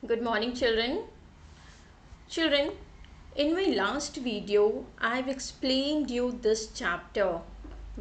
Good morning, children. Children, in my last video, I've explained you this chapter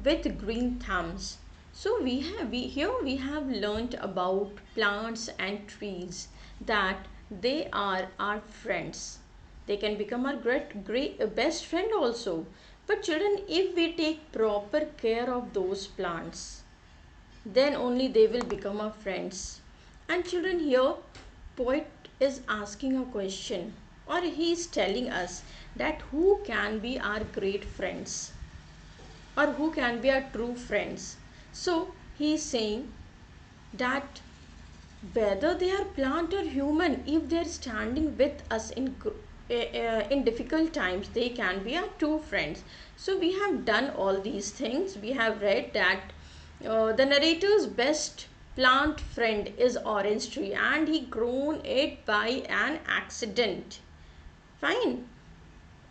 with green thumbs. So we have learned about plants and trees, that they are our friends. They can become our great best friend also. But children, if we take proper care of those plants, then only they will become our friends. And children, here poet is asking a question, or he is telling us that who can be our great friends, or who can be our true friends. So he is saying that whether they are plant or human, if they are standing with us in difficult times, they can be our true friends. So we have done all these things. We have read that the narrator's best plant friend is orange tree, and he grown it by an accident. Fine.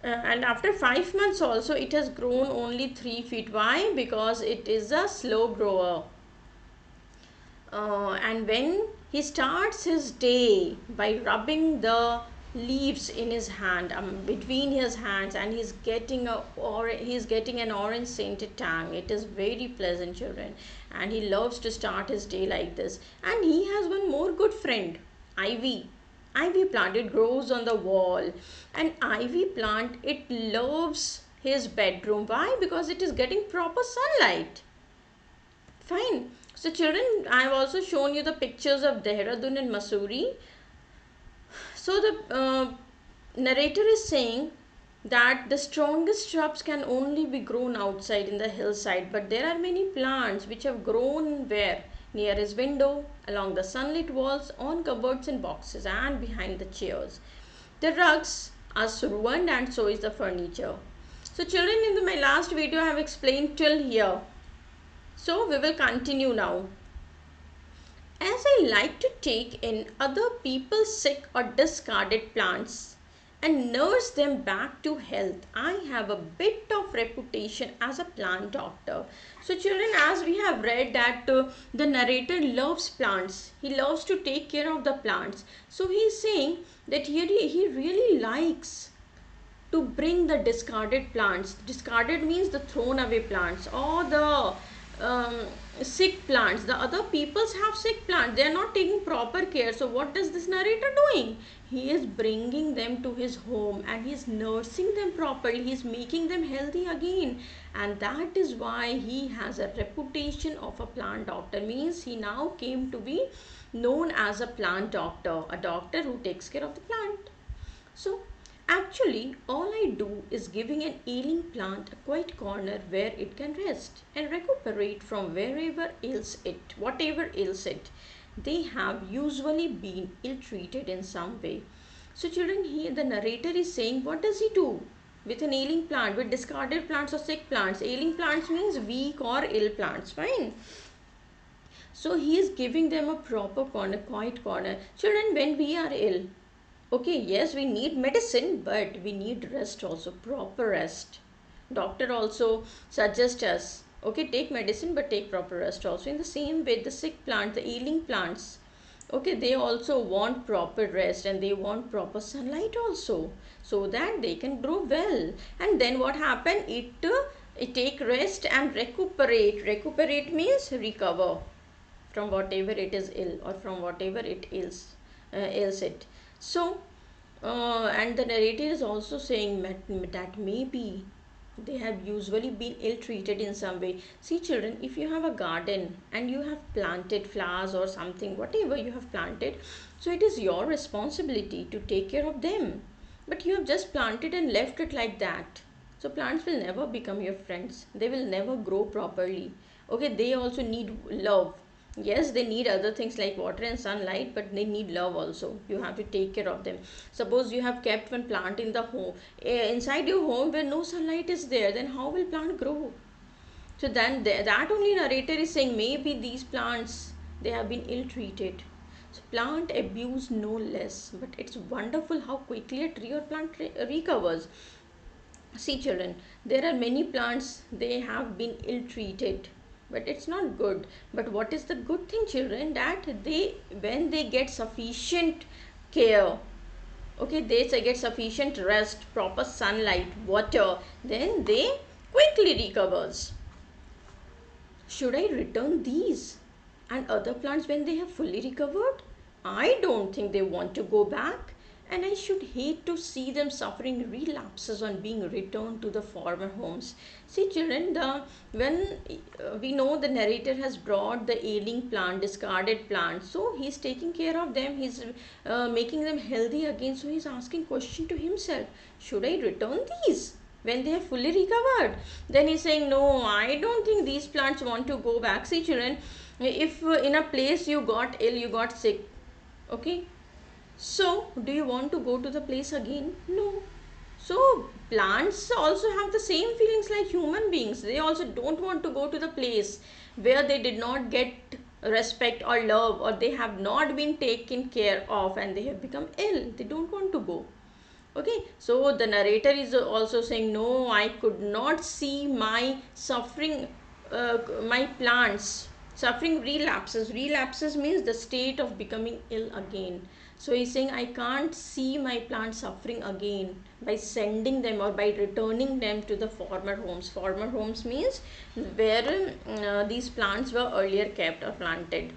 And after 5 months also, it has grown only 3 feet. Why? Because it is a slow grower. And when he starts his day by rubbing the leaves in his hand, between his hands, and he's getting an orange scented tang. It is very pleasant, children, and he loves to start his day like this. And he has one more good friend, ivy plant. It grows on the wall, and ivy plant, it loves his bedroom. Why? Because it is getting proper sunlight. Fine. So children, I have also shown you the pictures of Dehradun and Mussoorie. So the narrator is saying that the strongest shrubs can only be grown outside in the hillside, but there are many plants which have grown where? Near his window, along the sunlit walls, on cupboards and boxes, and behind the chairs. The rugs are ruined, and so is the furniture. So children, in my last video I have explained till here. So we will continue now. As I like to take in other people's sick or discarded plants and nurse them back to health, I have a bit of reputation as a plant doctor. So children, as we have read that the narrator loves plants. He loves to take care of the plants. So he is saying that he really likes to bring the discarded plants. Discarded means the thrown away plants, or the um, sick plants. The other peoples have sick plants. They are not taking proper care. So what does this narrator doing? He is bringing them to his home, and he is nursing them properly. He is making them healthy again, and that is why he has a reputation of a plant doctor. Means he now came to be known as a plant doctor, a doctor who takes care of the plant. So actually, all I do is giving an ailing plant a quiet corner where it can rest and recuperate from whatever ails it. They have usually been ill-treated in some way. So children, here the narrator is saying, what does he do with an ailing plant, with discarded plants or sick plants? Ailing plants means weak or ill plants, fine. So he is giving them a proper corner, quiet corner. Children, when we are ill, okay, yes, we need medicine, but we need rest also, proper rest. Doctor also suggests us, okay, take medicine, but take proper rest also. In the same way, the sick plant, the ailing plants, okay, they also want proper rest, and they want proper sunlight also, so that they can grow well. And then what happen? It take rest and recuperate. Recuperate means recover from whatever it is ill, or from whatever it ails it. So and the narrator is also saying that maybe they have usually been ill treated in some way. See children, if you have a garden and you have planted flowers or something, whatever you have planted, so it is your responsibility to take care of them. But you have just planted and left it like that, so plants will never become your friends. They will never grow properly. Okay, they also need love. Yes, they need other things like water and sunlight, but they need love also. You have to take care of them. Suppose you have kept one plant in the home, inside your home where no sunlight is there, then how will plant grow? So then that only narrator is saying maybe these plants, they have been ill treated. So plant abuse no less, but it's wonderful how quickly a tree or plant recovers. See children, there are many plants, they have been ill treated, but it's not good. But what is the good thing children? That they, when they get sufficient care. Okay, they get sufficient rest, proper sunlight, water, then they quickly recovers. Should I return these and other plants when they have fully recovered? I don't think they want to go back, and I should hate to see them suffering relapses on being returned to the former homes. See, children, when we know the narrator has brought the ailing plant, discarded plant, so he's taking care of them. He's making them healthy again. So he's asking question to himself: should I return these when they have fully recovered? Then he's saying, no, I don't think these plants want to go back. See, children, if in a place you got ill, you got sick, okay, so do you want to go to the place again? No. So plants also have the same feelings like human beings. They also don't want to go to the place where they did not get respect or love, or they have not been taken care of and they have become ill. They don't want to go. Okay, so the narrator is also saying, no, I could not see my suffering, my plants suffering relapses means the state of becoming ill again. So he's saying, I can't see my plants suffering again by sending them or by returning them to the former homes means where these plants were earlier kept or planted.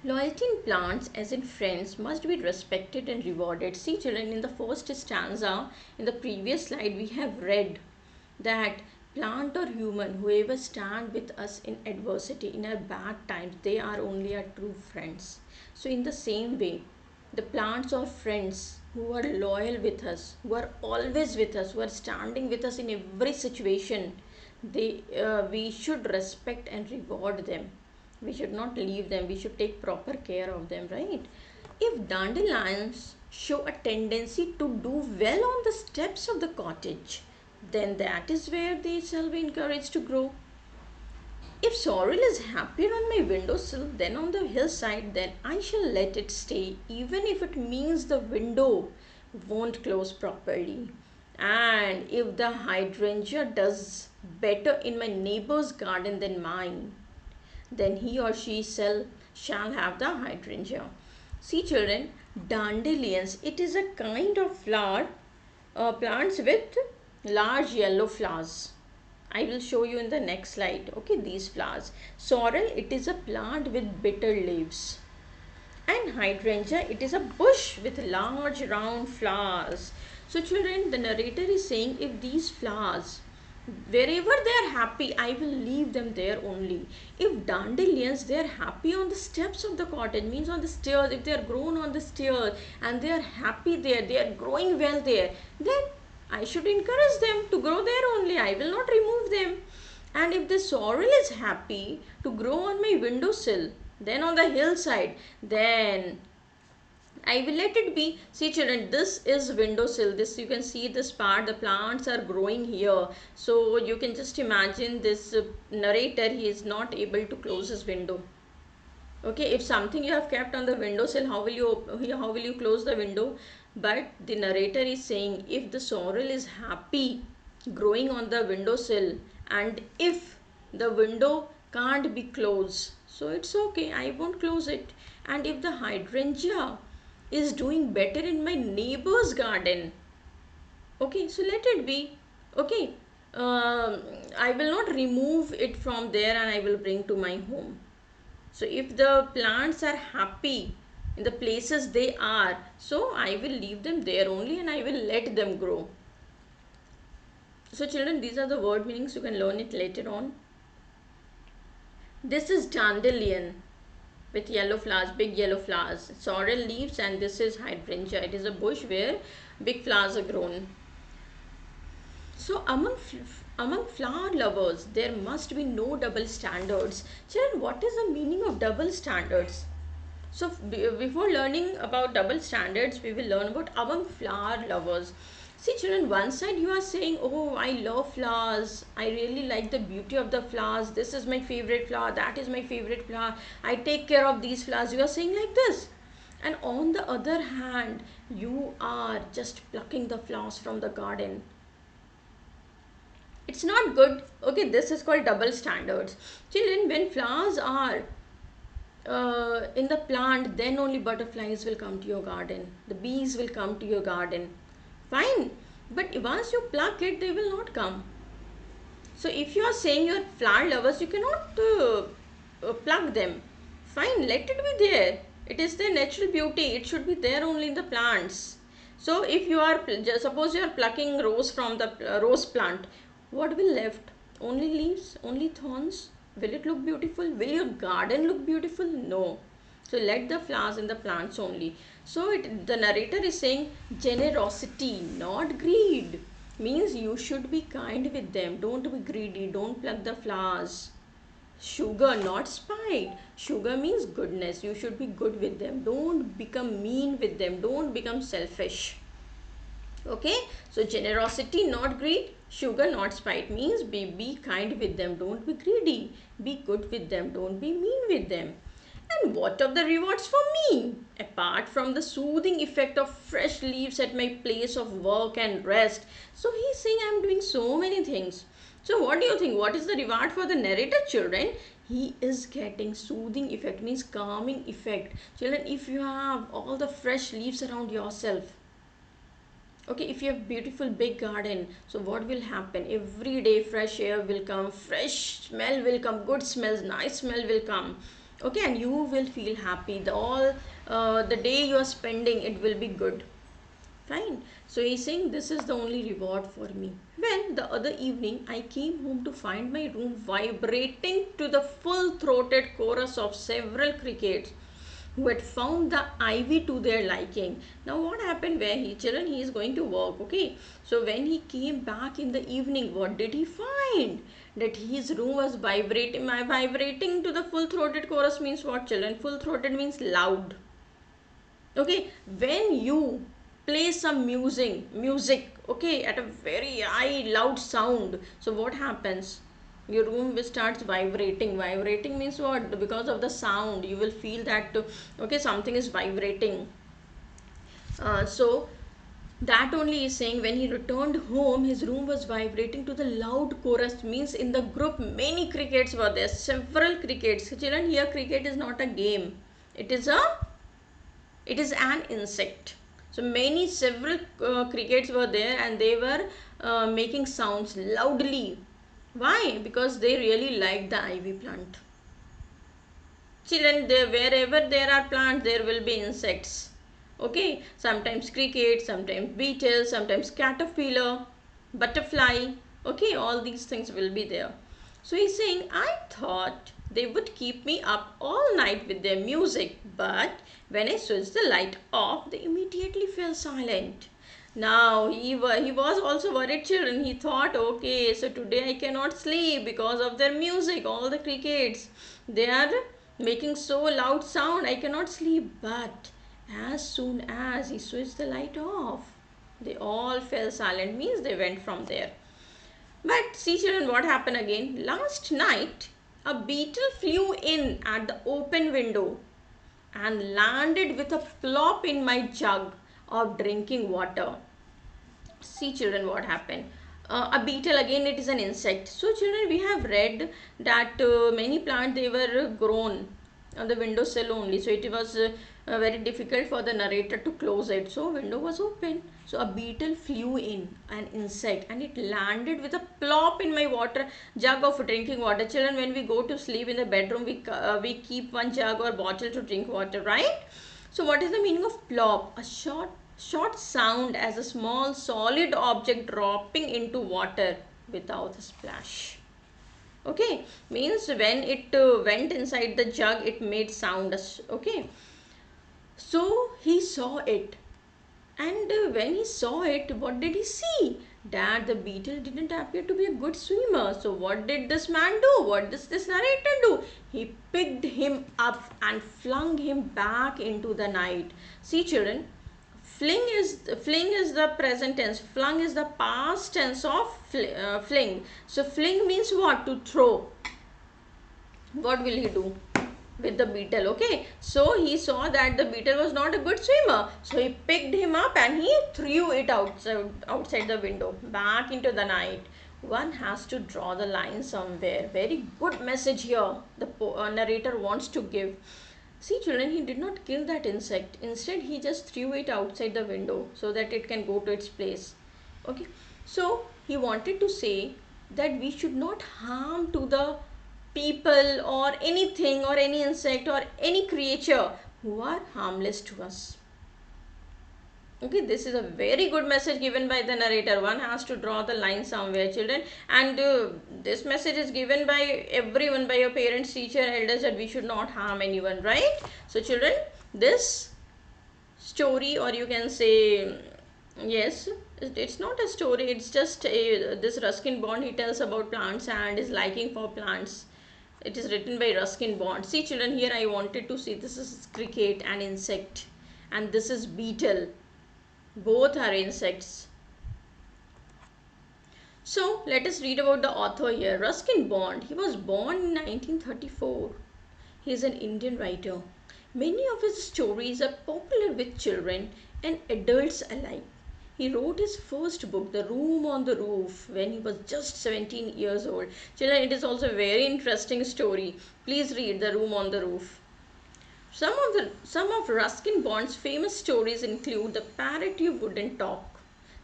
Loyalty in plants, as in friends, must be respected and rewarded. See, children, in the first stanza, in the previous slide, we have read that plant or human, whoever stand with us in adversity, in our bad times, they are only our true friends. So, in the same way, the plants or friends who are loyal with us, who are always with us, who are standing with us in every situation, we should respect and reward them. We should not leave them. We should take proper care of them, right? If dandelions show a tendency to do well on the steps of the cottage, then that is where they shall be encouraged to grow. If sorrel is happier on my windowsill than on the hillside, then I shall let it stay, even if it means the window won't close properly. And if the hydrangea does better in my neighbor's garden than mine, then he or she shall have the hydrangea. See, children, dandelions, it is a kind of flower, plants with large yellow flowers. I will show you in the next slide. Okay, these flowers. Sorrel, it is a plant with bitter leaves. And hydrangea, it is a bush with large round flowers. So children, the narrator is saying, if these flowers, wherever they are happy, I will leave them there only. If dandelions, they are happy on the steps of the cottage, means on the stairs, if they are grown on the stairs and they are happy there, they are growing well there, then I should encourage them to grow there only. I will not remove them. And if the sorrel is happy to grow on my windowsill, then on the hillside, then I will let it be. See, children, this is windowsill. This, you can see this part, the plants are growing here. So you can just imagine this narrator, he is not able to close his window. Okay, if something you have kept on the windowsill, how will you close the window? But the narrator is saying, if the sorrel is happy growing on the windowsill, and if the window can't be closed, so it's okay, I won't close it. And if the hydrangea is doing better in my neighbor's garden, okay, so let it be. Okay, I will not remove it from there and I will bring to my home. So if the plants are happy in the places they are, so I will leave them there only and I will let them grow. So children, these are the word meanings. You can learn it later on. This is dandelion with yellow flowers, big yellow flowers, sorrel leaves, and this is hydrangea. It is a bush where big flowers are grown. So among flower lovers, there must be no double standards. Children, what is the meaning of double standards? So before learning about double standards, we will learn about among flower lovers. See, children, one side you are saying, oh, I love flowers. I really like the beauty of the flowers. This is my favorite flower. That is my favorite flower. I take care of these flowers. You are saying like this. And on the other hand, you are just plucking the flowers from the garden. It's not good. Okay, this is called double standards. Children, when flowers are in the plant, then only butterflies will come to your garden, the bees will come to your garden. Fine, but once you pluck it, they will not come. So if you are saying you are flower lovers, you cannot pluck them. Fine, let it be there. It is their natural beauty. It should be there only in the plants. So if you are, suppose you are plucking rose from the rose plant, what will left? Only leaves, only thorns. Will it look beautiful? Will your garden look beautiful? No. So let the flowers in the plants only. So the narrator is saying generosity, not greed. Means you should be kind with them. Don't be greedy. Don't pluck the flowers. Sugar, not spite. Sugar means goodness. You should be good with them. Don't become mean with them. Don't become selfish. Okay, so generosity, not greed. Sugar, not spite, means be kind with them. Don't be greedy. Be good with them. Don't be mean with them. And what of the rewards for me? Apart from the soothing effect of fresh leaves at my place of work and rest. So he's saying I'm doing so many things. So what do you think? What is the reward for the narrator, children? He is getting soothing effect, means calming effect. Children, if you have all the fresh leaves around yourself, okay, if you have beautiful big garden, so what will happen? Every day fresh air will come, fresh smell will come, good smells, nice smell will come. Okay, and you will feel happy. The day you are spending, it will be good. Fine. So he's saying this is the only reward for me. When the other evening I came home to find my room vibrating to the full throated chorus of several crickets who had found the ivy to their liking. Now what happened where he is going to work, okay? So when he came back in the evening, what did he find? That his room was vibrating. My vibrating to the full throated chorus means what, children? Full throated means loud. Okay, when you play some music, okay, at a very high loud sound, so what happens? Your room will starts vibrating means what? Because of the sound you will feel that okay, something is vibrating. So that only is saying when he returned home, his room was vibrating to the loud chorus, means in the group many crickets were there, several crickets. Children, here cricket is not a game, it is an insect. So many several crickets were there and they were making sounds loudly. Why? Because they really like the ivy plant. Children, wherever there are plants, there will be insects. Okay, sometimes cricket, sometimes beetle, sometimes caterpillar, butterfly. Okay, all these things will be there. So he's saying, I thought they would keep me up all night with their music, but when I switched the light off, they immediately fell silent. Now he was also worried, children. He thought, okay, so today I cannot sleep because of their music. All the crickets, they are making so loud sound. I cannot sleep. But as soon as he switched the light off, they all fell silent. Means they went from there. But see, children, what happened again? Last night, a beetle flew in at the open window and landed with a plop in my jug of drinking water. See, children, what happened? A beetle, again it is an insect. So children, we have read that many plants, they were grown on the windowsill only. So it was very difficult for the narrator to close it. So window was open. So a beetle flew in, an insect, and it landed with a plop in my water jug of drinking water. Children, when we go to sleep in the bedroom, we keep one jug or bottle to drink water, right? So what is the meaning of plop? A short sound as a small solid object dropping into water without a splash. Okay, means when it went inside the jug, it made sound. Okay, so he saw it, and when he saw it, what did he see? That the beetle didn't appear to be a good swimmer. So what did this man do? What does this narrator do? He picked him up and flung him back into the night. See, children, fling is the present tense. Flung is the past tense of fling. So fling means what? To throw. What will he do with the beetle? Okay, so he saw that the beetle was not a good swimmer, so he picked him up and he threw it outside the window back into the night. One has to draw the line somewhere. Very good message here the narrator wants to give. See children, he did not kill that insect. Instead, he just threw it outside the window so that it can go to its place. Okay. So, he wanted to say that we should not harm to the people or anything or any insect or any creature who are harmless to us. Okay, this is a very good message given by the narrator. One has to draw the line somewhere, children, and this message is given by everyone, by your parents, teacher, elders, that we should not harm anyone, right? So children, this story, or you can say, yes, it's not a story, it's just this Ruskin Bond, he tells about plants and his liking for plants. It is written by Ruskin Bond. See children, here I wanted to see, this is cricket and insect, and this is beetle. Both are insects. So let us read about the author here. Ruskin Bond. He was born in 1934. He is an Indian writer. Many of his stories are popular with children and adults alike. He wrote his first book, The Room on the Roof, when he was just 17 years old. Children, it is also a very interesting story. Please read The Room on the Roof. Some of Ruskin Bond's famous stories include The Parrot You Wouldn't Talk,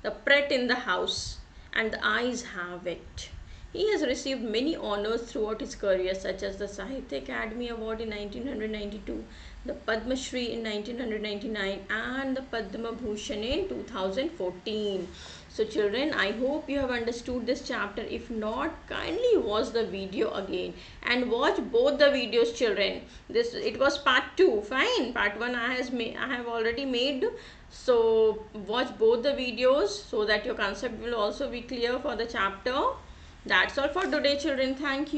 The Pret in the House, and The Eyes Have It. He has received many honors throughout his career, such as the Sahitya Academy Award in 1992, the Padma Shri in 1999, and the Padma Bhushan in 2014. So children, I hope you have understood this chapter. If not, kindly watch the video again and watch both the videos, children. This, it was part 2, fine. Part 1 I have already made. So watch both the videos so that your concept will also be clear for the chapter. That's all for today, children. Thank you.